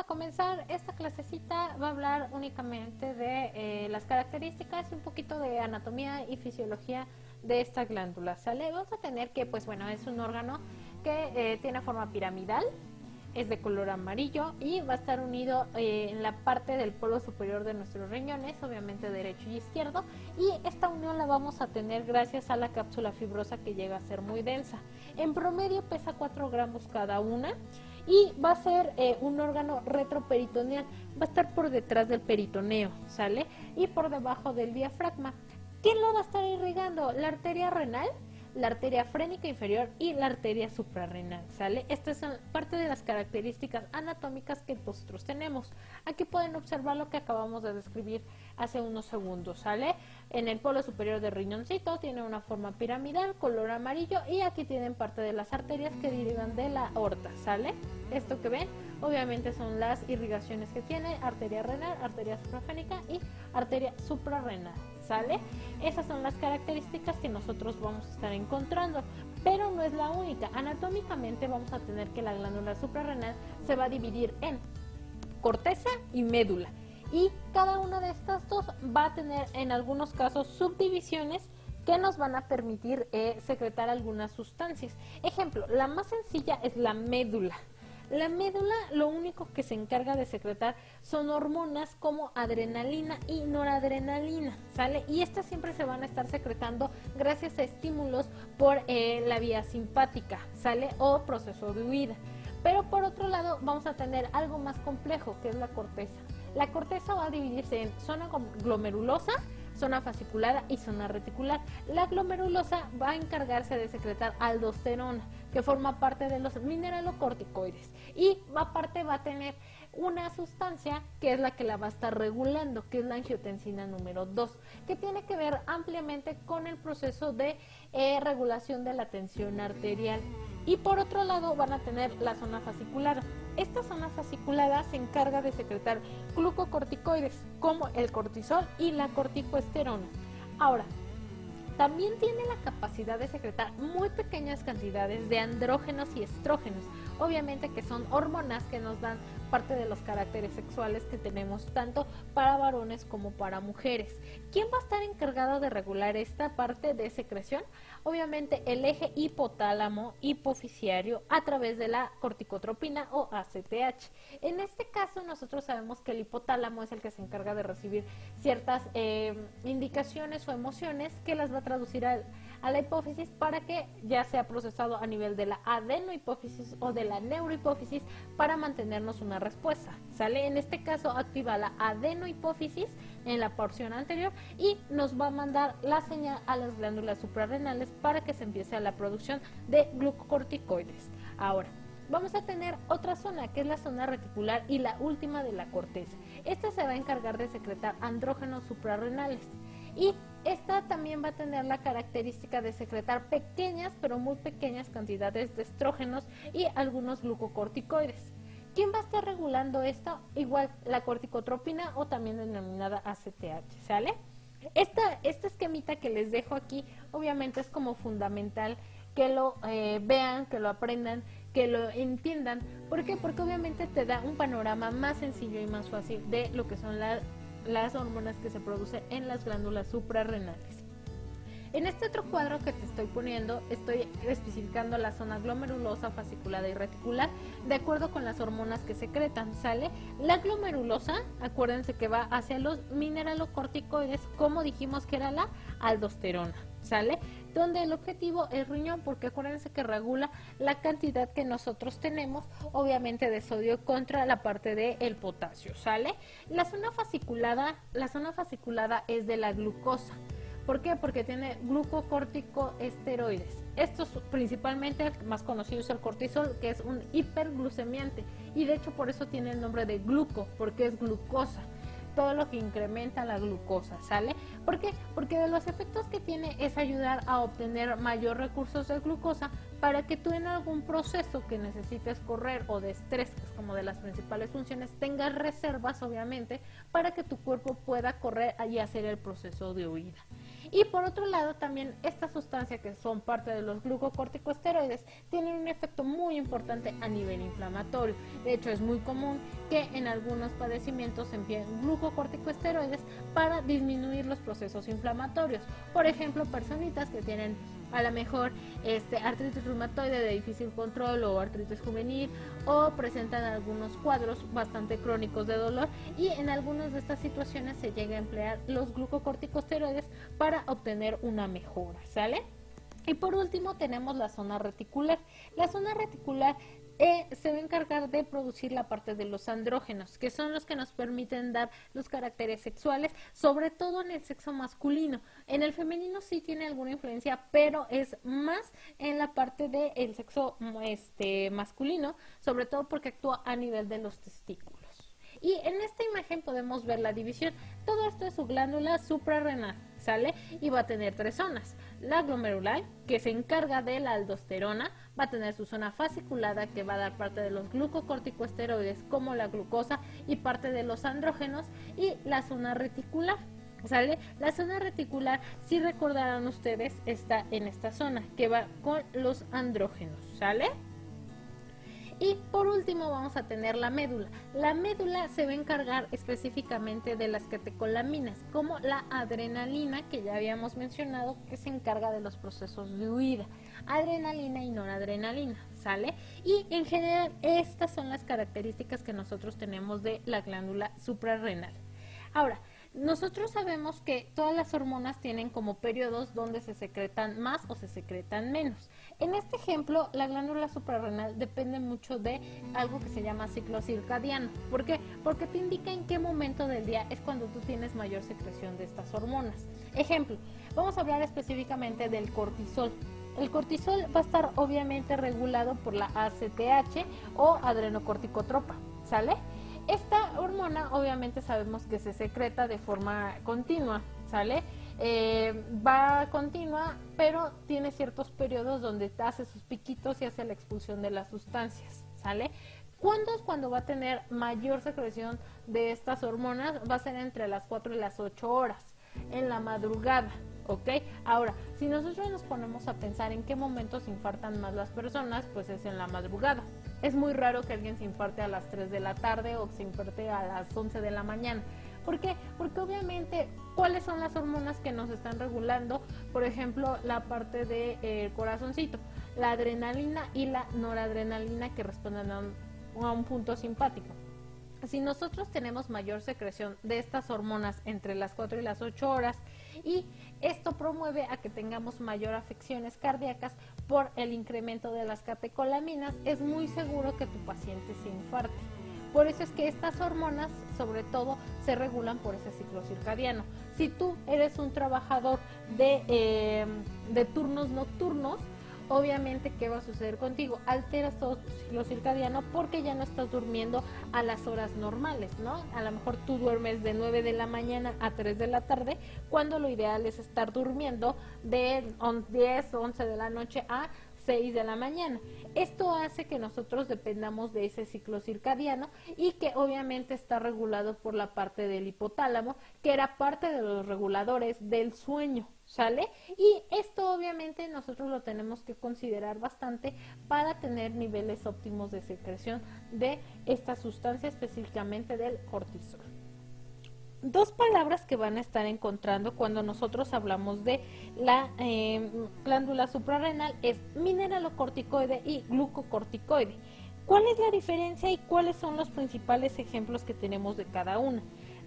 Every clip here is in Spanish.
a comenzar. Esta clasecita va a hablar únicamente de las características y un poquito de anatomía y fisiología de esta glándula, ¿sale? Vamos a tener que, pues bueno, es un órgano que tiene forma piramidal, es de color amarillo y va a estar unido en la parte del polo superior de nuestros riñones, obviamente derecho y izquierdo, y esta unión la vamos a tener gracias a la cápsula fibrosa que llega a ser muy densa. En promedio pesa 4 gramos cada una y va a ser un órgano retroperitoneal, va a estar por detrás del peritoneo, ¿sale? Y por debajo del diafragma. ¿Quién lo va a estar irrigando? La arteria renal, la arteria frénica inferior y la arteria suprarrenal, ¿sale? Estas son parte de las características anatómicas que nosotros tenemos. Aquí pueden observar lo que acabamos de describir hace unos segundos, ¿sale? En el polo superior del riñoncito tiene una forma piramidal, color amarillo, y aquí tienen parte de las arterias que derivan de la aorta, ¿sale? Esto que ven, obviamente son las irrigaciones que tiene arteria renal, arteria suprafénica y arteria suprarrenal, ¿sale? Esas son las características que nosotros vamos a estar encontrando, pero no es la única. Anatómicamente vamos a tener que la glándula suprarrenal se va a dividir en corteza y médula, y cada una de estas dos va a tener en algunos casos subdivisiones que nos van a permitir secretar algunas sustancias. Ejemplo, la más sencilla es la médula. La médula lo único que se encarga de secretar son hormonas como adrenalina y noradrenalina, ¿sale? Y estas siempre se van a estar secretando gracias a estímulos por la vía simpática, ¿sale? O proceso de huida. Pero por otro lado vamos a tener algo más complejo, que es la corteza. La corteza va a dividirse en zona glomerulosa, zona fasciculada y zona reticular. La glomerulosa va a encargarse de secretar aldosterona, que forma parte de los mineralocorticoides, y aparte va a tener una sustancia que es la que la va a estar regulando, que es la angiotensina número 2, que tiene que ver ampliamente con el proceso de regulación de la tensión arterial. Y por otro lado van a tener la zona fasciculada. Esta zona fasciculada se encarga de secretar glucocorticoides como el cortisol y la corticosterona. Ahora, también tiene la capacidad de secretar muy pequeñas cantidades de andrógenos y estrógenos, obviamente que son hormonas que nos dan parte de los caracteres sexuales que tenemos tanto para varones como para mujeres. ¿Quién va a estar encargado de regular esta parte de secreción? Obviamente el eje hipotálamo hipofisiario a través de la corticotropina o ACTH. En este caso nosotros sabemos que el hipotálamo es el que se encarga de recibir ciertas indicaciones o emociones que las va a traducir a la hipófisis para que ya sea procesado a nivel de la adenohipófisis o de la neurohipófisis para mantenernos una respuesta, ¿sale? En este caso activa la adenohipófisis en la porción anterior y nos va a mandar la señal a las glándulas suprarrenales para que se empiece la producción de glucocorticoides. Ahora, vamos a tener otra zona que es la zona reticular y la última de la corteza. Esta se va a encargar de secretar andrógenos suprarrenales y esta también va a tener la característica de secretar pequeñas, pero muy pequeñas cantidades de estrógenos y algunos glucocorticoides. ¿Quién va a estar regulando esto? Igual la corticotropina o también denominada ACTH, ¿sale? Esta esquemita que les dejo aquí obviamente es como fundamental que lo vean, que lo aprendan, que lo entiendan. ¿Por qué? Porque obviamente te da un panorama más sencillo y más fácil de lo que son las hormonas que se producen en las glándulas suprarrenales. En este otro cuadro que te estoy poniendo, estoy especificando la zona glomerulosa, fasciculada y reticular de acuerdo con las hormonas que secretan, ¿sale? La glomerulosa, acuérdense que va hacia los mineralocorticoides, como dijimos que era la aldosterona, ¿sale? Donde el objetivo es riñón, porque acuérdense que regula la cantidad que nosotros tenemos, obviamente de sodio contra la parte del potasio, ¿sale? La zona fasciculada es de la glucosa. ¿Por qué? Porque tiene glucocorticoesteroides. Estos principalmente, el más conocido es el cortisol, que es un hiperglucemiante, y de hecho por eso tiene el nombre de gluco, porque es glucosa. Todo lo que incrementa la glucosa, ¿sale? ¿Por qué? Porque de los efectos que tiene es ayudar a obtener mayor recursos de glucosa para que tú en algún proceso que necesites correr o de estrés, que es como de las principales funciones, tengas reservas obviamente para que tu cuerpo pueda correr y hacer el proceso de huida. Y por otro lado también esta sustancia que son parte de los glucocorticosteroides tienen un efecto muy importante a nivel inflamatorio. De hecho es muy común que en algunos padecimientos se empleen glucocorticosteroides para disminuir los procesos inflamatorios. Por ejemplo, personitas que tienen a lo mejor artritis reumatoide de difícil control o artritis juvenil, o presentan algunos cuadros bastante crónicos de dolor, y en algunas de estas situaciones se llega a emplear los glucocorticosteroides para obtener una mejora, ¿sale? Y por último tenemos la zona reticular. La zona reticular se va a encargar de producir la parte de los andrógenos, que son los que nos permiten dar los caracteres sexuales, sobre todo en el sexo masculino. En el femenino sí tiene alguna influencia, pero es más en la parte del sexo masculino, sobre todo porque actúa a nivel de los testículos. Y en esta imagen podemos ver la división. Todo esto es su glándula suprarrenal, ¿sale? Y va a tener 3 zonas. La glomerular, que se encarga de la aldosterona, va a tener su zona fasciculada, que va a dar parte de los glucocorticosteroides como la glucosa y parte de los andrógenos, y la zona reticular, ¿sale? La zona reticular, si recordarán ustedes, está en esta zona, que va con los andrógenos, ¿sale? Y por último vamos a tener la médula. La médula se va a encargar específicamente de las catecolaminas, como la adrenalina, que ya habíamos mencionado, que se encarga de los procesos de huida. Adrenalina y noradrenalina, ¿sale? Y en general estas son las características que nosotros tenemos de la glándula suprarrenal. Ahora, nosotros sabemos que todas las hormonas tienen como periodos donde se secretan más o se secretan menos. En este ejemplo, la glándula suprarrenal depende mucho de algo que se llama ciclo circadiano. ¿Por qué? Porque te indica en qué momento del día es cuando tú tienes mayor secreción de estas hormonas. Ejemplo, vamos a hablar específicamente del cortisol. El cortisol va a estar obviamente regulado por la ACTH o adrenocorticotropa, ¿sale? Esta hormona obviamente sabemos que se secreta de forma continua, ¿sale? Va continua, pero tiene ciertos periodos donde hace sus piquitos y hace la expulsión de las sustancias, ¿sale? ¿Cuándo es cuando va a tener mayor secreción de estas hormonas? Va a ser entre las 4 y las 8 horas, en la madrugada, ¿ok? Ahora, si nosotros nos ponemos a pensar en qué momentos se infartan más las personas, pues es en la madrugada. Es muy raro que alguien se infarte a las 3 de la tarde o que se infarte a las 11 de la mañana. ¿Por qué? Porque obviamente, ¿cuáles son las hormonas que nos están regulando? Por ejemplo, la parte del corazoncito, la adrenalina y la noradrenalina, que responden a un punto simpático. Si nosotros tenemos mayor secreción de estas hormonas entre las 4 y las 8 horas, y esto promueve a que tengamos mayor afecciones cardíacas por el incremento de las catecolaminas, es muy seguro que tu paciente se infarte. Por eso es que estas hormonas, sobre todo, se regulan por ese ciclo circadiano. Si tú eres un trabajador de turnos nocturnos, obviamente, ¿qué va a suceder contigo? Alteras todo tu ciclo circadiano porque ya no estás durmiendo a las horas normales, ¿no? A lo mejor tú duermes de 9 de la mañana a 3 de la tarde, cuando lo ideal es estar durmiendo de 10 o 11 de la noche a 6 de la mañana. Esto hace que nosotros dependamos de ese ciclo circadiano, y que obviamente está regulado por la parte del hipotálamo, que era parte de los reguladores del sueño, ¿sale? Y esto obviamente nosotros lo tenemos que considerar bastante para tener niveles óptimos de secreción de esta sustancia, específicamente del cortisol. Dos palabras que van a estar encontrando cuando nosotros hablamos de la glándula suprarrenal es mineralocorticoide y glucocorticoide. ¿Cuál es la diferencia y cuáles son los principales ejemplos que tenemos de cada una?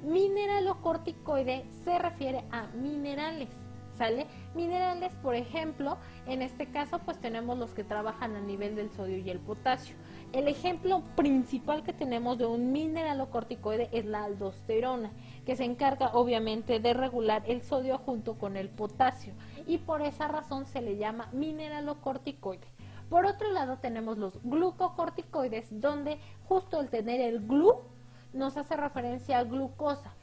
Mineralocorticoide se refiere a minerales, ¿sale? Minerales, por ejemplo, en este caso pues tenemos los que trabajan a nivel del sodio y el potasio. El ejemplo principal que tenemos de un mineralocorticoide es la aldosterona, que se encarga obviamente de regular el sodio junto con el potasio, y por esa razón se le llama mineralocorticoide. Por otro lado tenemos los glucocorticoides, donde justo el tener el glu nos hace referencia a glucosa.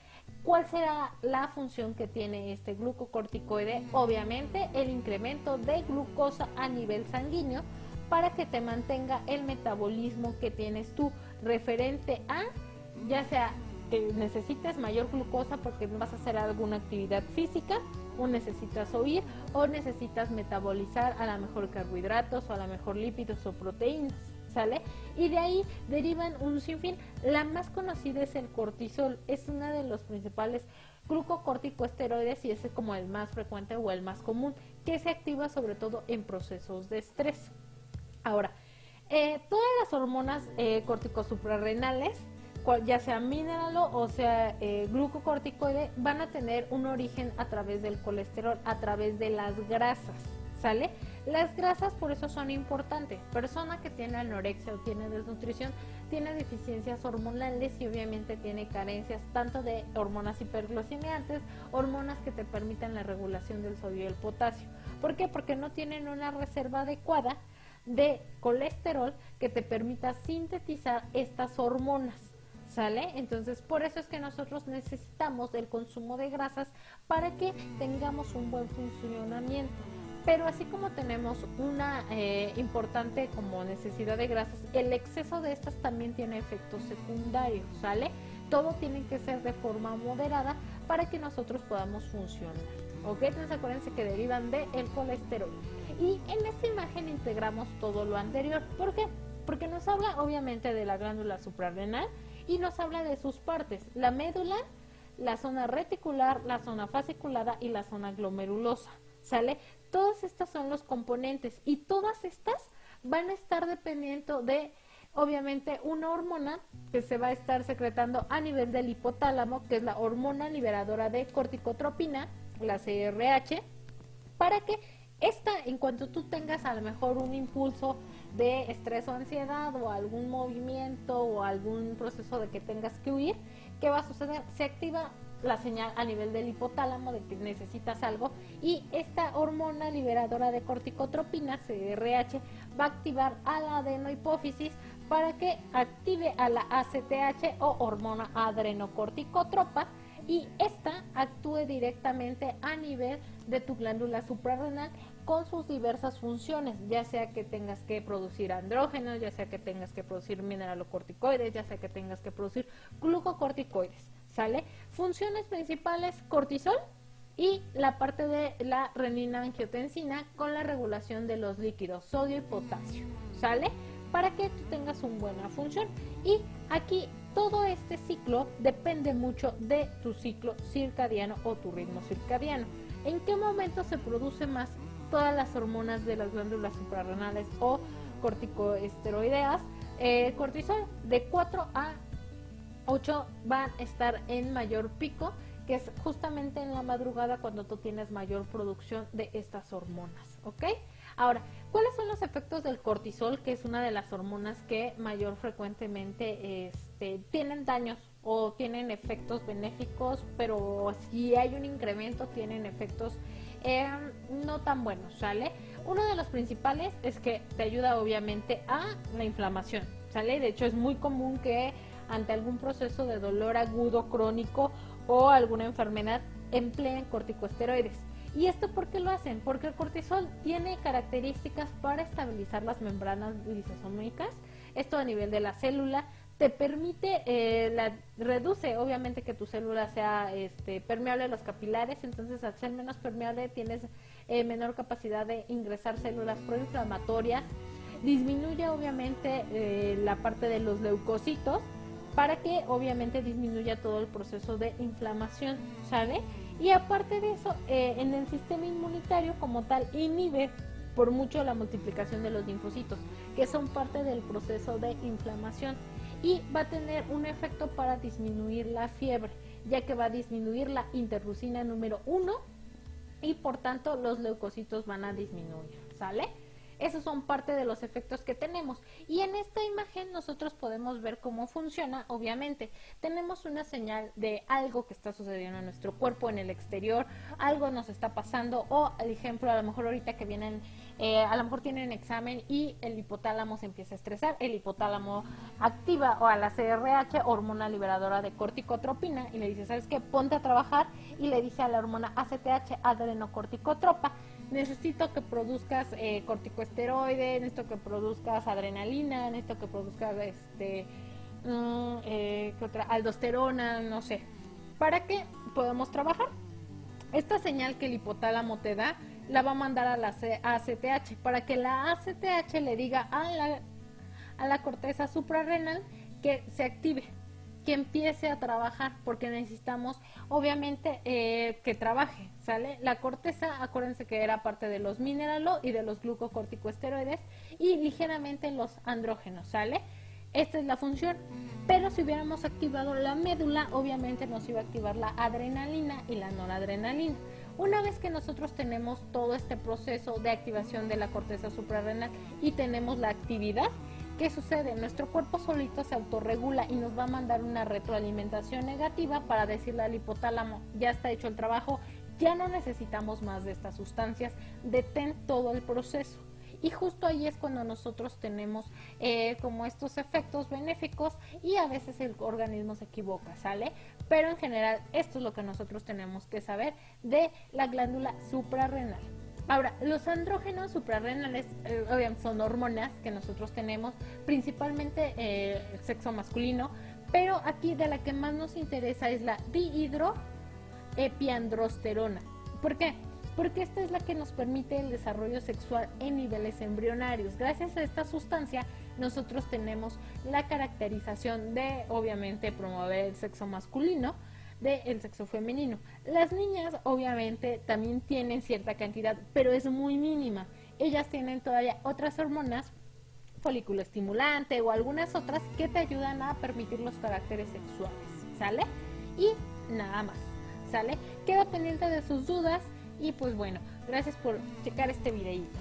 ¿Cuál será la función que tiene este glucocorticoide? Obviamente el incremento de glucosa a nivel sanguíneo, para que te mantenga el metabolismo que tienes tú referente a ya sea que necesites mayor glucosa porque vas a hacer alguna actividad física, o necesitas oír, o necesitas metabolizar a lo mejor carbohidratos, o a lo mejor lípidos o proteínas, ¿sale? Y de ahí derivan un sinfín. La más conocida es el cortisol, es una de los principales glucocorticosteroides y ese es como el más frecuente o el más común, que se activa sobre todo en procesos de estrés. Ahora, todas las hormonas corticosuprarrenales, ya sea mineralo o sea glucocorticoide, van a tener un origen a través del colesterol, a través de las grasas, ¿sale? Las grasas por eso son importantes. Persona que tiene anorexia o tiene desnutrición tiene deficiencias hormonales y obviamente tiene carencias tanto de hormonas hiperglucemiantes, hormonas que te permitan la regulación del sodio y el potasio. ¿Por qué? Porque no tienen una reserva adecuada de colesterol que te permita sintetizar estas hormonas, ¿sale? Entonces, por eso es que nosotros necesitamos el consumo de grasas para que tengamos un buen funcionamiento. Pero así como tenemos una importante como necesidad de grasas, el exceso de estas también tiene efectos secundarios, ¿sale? Todo tiene que ser de forma moderada para que nosotros podamos funcionar, ¿ok? Entonces acuérdense que derivan del colesterol. Y en esta imagen integramos todo lo anterior. ¿Por qué? Porque nos habla obviamente de la glándula suprarrenal y nos habla de sus partes, la médula, la zona reticular, la zona fasciculada y la zona glomerulosa, ¿sale? Todas estas son los componentes y todas estas van a estar dependiendo de, obviamente, una hormona que se va a estar secretando a nivel del hipotálamo, que es la hormona liberadora de corticotropina, la CRH, para que esta, en cuanto tú tengas a lo mejor un impulso de estrés o ansiedad o algún movimiento o algún proceso de que tengas que huir, ¿qué va a suceder? Se activa la señal a nivel del hipotálamo de que necesitas algo y esta hormona liberadora de corticotropina, CRH, va a activar a la adenohipófisis para que active a la ACTH o hormona adrenocorticotropa y esta actúe directamente a nivel de tu glándula suprarrenal con sus diversas funciones, ya sea que tengas que producir andrógenos, ya sea que tengas que producir mineralocorticoides, ya sea que tengas que producir glucocorticoides, ¿sale? Funciones principales, cortisol y la parte de la renina-angiotensina con la regulación de los líquidos, sodio y potasio, ¿sale? Para que tú tengas una buena función. Y aquí todo este ciclo depende mucho de tu ciclo circadiano o tu ritmo circadiano. ¿En qué momento se produce más todas las hormonas de las glándulas suprarrenales o corticosteroideas? Cortisol de 4 a 8 van a estar en mayor pico, que es justamente en la madrugada cuando tú tienes mayor producción de estas hormonas, ¿ok? Ahora, ¿cuáles son los efectos del cortisol, que es una de las hormonas que mayor frecuentemente tienen daños o tienen efectos benéficos, pero si hay un incremento tienen efectos no tan buenos, ¿sale? Uno de los principales es que te ayuda obviamente a la inflamación, ¿sale? De hecho es muy común que ante algún proceso de dolor agudo crónico o alguna enfermedad empleen corticosteroides. ¿Y esto por qué lo hacen? Porque el cortisol tiene características para estabilizar las membranas lisosómicas, esto a nivel de la célula, te permite, reduce obviamente que tu célula sea permeable a los capilares, entonces al ser menos permeable tienes menor capacidad de ingresar células proinflamatorias, disminuye obviamente la parte de los leucocitos para que obviamente disminuya todo el proceso de inflamación, ¿sale? Y aparte de eso, en el sistema inmunitario como tal inhibe por mucho la multiplicación de los linfocitos, que son parte del proceso de inflamación, y va a tener un efecto para disminuir la fiebre, ya que va a disminuir la interleucina número 1 y por tanto los leucocitos van a disminuir, ¿sale? Esos son parte de los efectos que tenemos. Y en esta imagen nosotros podemos ver cómo funciona. Obviamente, tenemos una señal de algo que está sucediendo en nuestro cuerpo, en el exterior, algo nos está pasando. O, al ejemplo, a lo mejor ahorita que vienen, a lo mejor tienen examen y el hipotálamo se empieza a estresar. El hipotálamo activa o a la CRH, hormona liberadora de corticotropina, y le dice, ¿sabes qué? Ponte a trabajar. Y le dice a la hormona ACTH, adrenocorticotropa, necesito que produzcas corticosteroides, necesito que produzcas adrenalina, necesito que produzcas ¿qué otra? Aldosterona, no sé, para que podamos trabajar. Esta señal que el hipotálamo te da la va a mandar a la ACTH para que la ACTH le diga a la corteza suprarrenal que se active, que empiece a trabajar, porque necesitamos obviamente que trabaje, ¿sale? La corteza, acuérdense que era parte de los mineralo y de los glucocorticosteroides y ligeramente los andrógenos, ¿sale? Esta es la función, pero si hubiéramos activado la médula, obviamente nos iba a activar la adrenalina y la noradrenalina. Una vez que nosotros tenemos todo este proceso de activación de la corteza suprarrenal y tenemos la actividad, ¿qué sucede? Nuestro cuerpo solito se autorregula y nos va a mandar una retroalimentación negativa para decirle al hipotálamo, ya está hecho el trabajo, ya no necesitamos más de estas sustancias, detén todo el proceso. Y justo ahí es cuando nosotros tenemos como estos efectos benéficos y a veces el organismo se equivoca, ¿sale? Pero en general esto es lo que nosotros tenemos que saber de la glándula suprarrenal. Ahora, los andrógenos suprarrenales obviamente son hormonas que nosotros tenemos, principalmente el sexo masculino, pero aquí de la que más nos interesa es la dihidroepiandrosterona. ¿Por qué? Porque esta es la que nos permite el desarrollo sexual en niveles embrionarios. Gracias a esta sustancia nosotros tenemos la caracterización de, obviamente, promover el sexo masculino del sexo femenino. Las niñas obviamente también tienen cierta cantidad, pero es muy mínima. Ellas tienen todavía otras hormonas, folículo estimulante o algunas otras que te ayudan a permitir los caracteres sexuales, ¿sale? Y nada más, ¿sale? Quedo pendiente de sus dudas y pues bueno, gracias por checar este videíto.